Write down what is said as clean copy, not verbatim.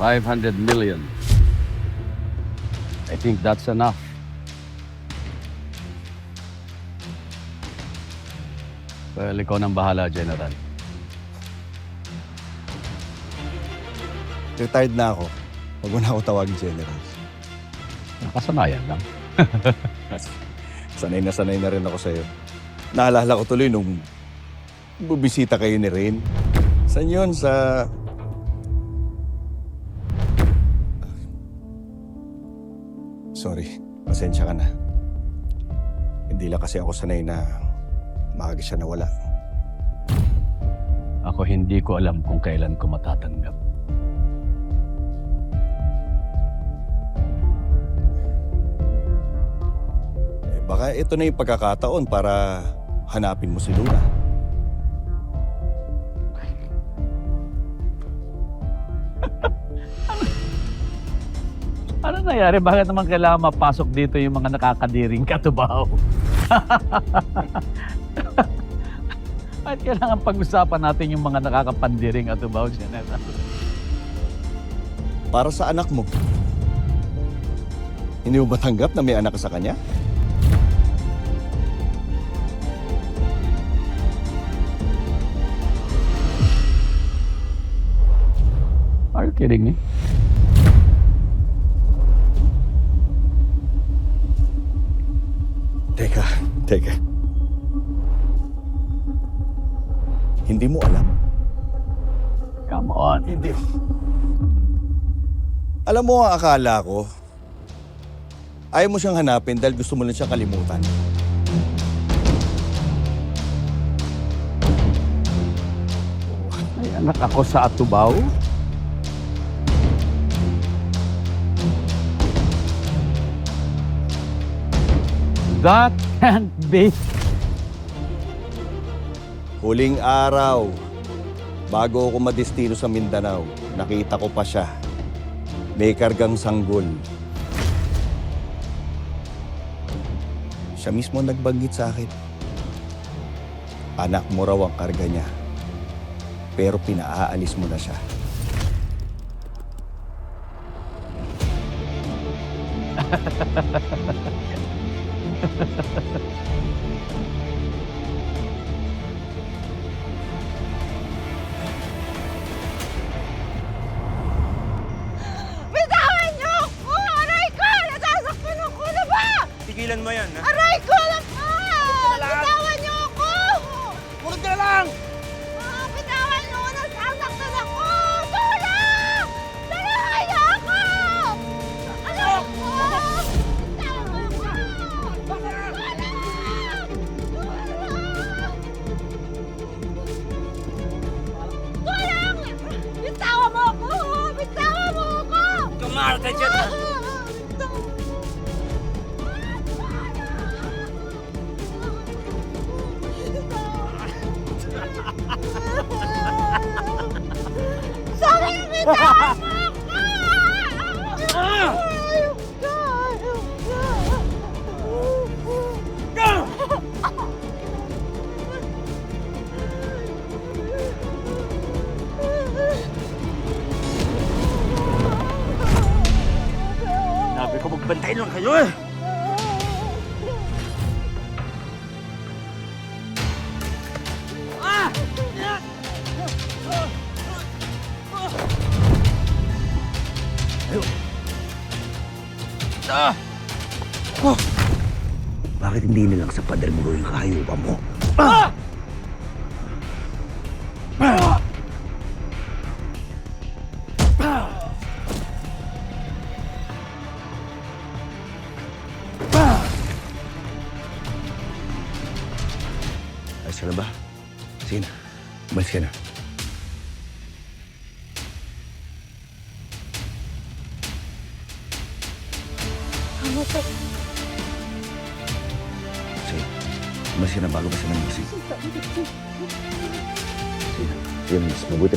500 million. I think that's enough. Well, ikaw nang bahala, General. Retired na ako. Huwag mo na ako tawagin General. Nakasanayan lang. Sanay na rin ako sa'yo. Naalala ko tuloy nung bubisita kayo ni Rain. Saan yun? Sorry, pasensya ka na. Hindi lang kasi ako sanay na maaga siya nawala. Ako hindi ko alam kung kailan ko matatanggap. Baka ito na yung pagkakataon para hanapin mo si Luna. Ano nangyari? Bakit naman kailangan mapasok dito yung mga nakakadiring katubaw? At kailangan pag-usapan natin yung mga nakakapandiring katubaw, General. Para sa anak mo. Hindi mo ba tanggap na may anak ka sa kanya? Are you kidding me? Teka. Hindi mo alam? Come on. Hindi. Alam mo ang akala ko, ayaw mo siyang hanapin dahil gusto mo lang siyang kalimutan. May anak ako sa Atubaw? That can't be. Huling araw, bago ako madestino sa Mindanao, nakita ko pa siya. May kargang sanggol. Siya mismo nagbanggit sa akin. Anak mo raw ang karga niya. Pero pinaaalis mo na siya. Bitawan niyo ako! Aray ko! Nasasaktan ako na ba? Tigilan mo yan, ha? Aray ko na pa! Bitawan niyo ako! Pulot ka na lang! Bitawan niyo ako! Nasasaktan ako! Tulong! Tulungan niyo ako! Aray ko! Bitawan mo ako! Tulong! Bitawan mo ako! Bitawan mo ako! Kumarte dyan, ha? Sabi mo, bitawan mo ako! Ah! Ayok ka! Ayok ka! Sabi ko magbantay lang kayo, eh! Ah! Ah! Bakit hindi na lang sa pader mo yung kahayupan mo? Ah! Ayos ka na ba? Sige na. Umalis ka na. Sige. Umalis ka na bago pa sila magising. Sige na. Sige, mas mabuti.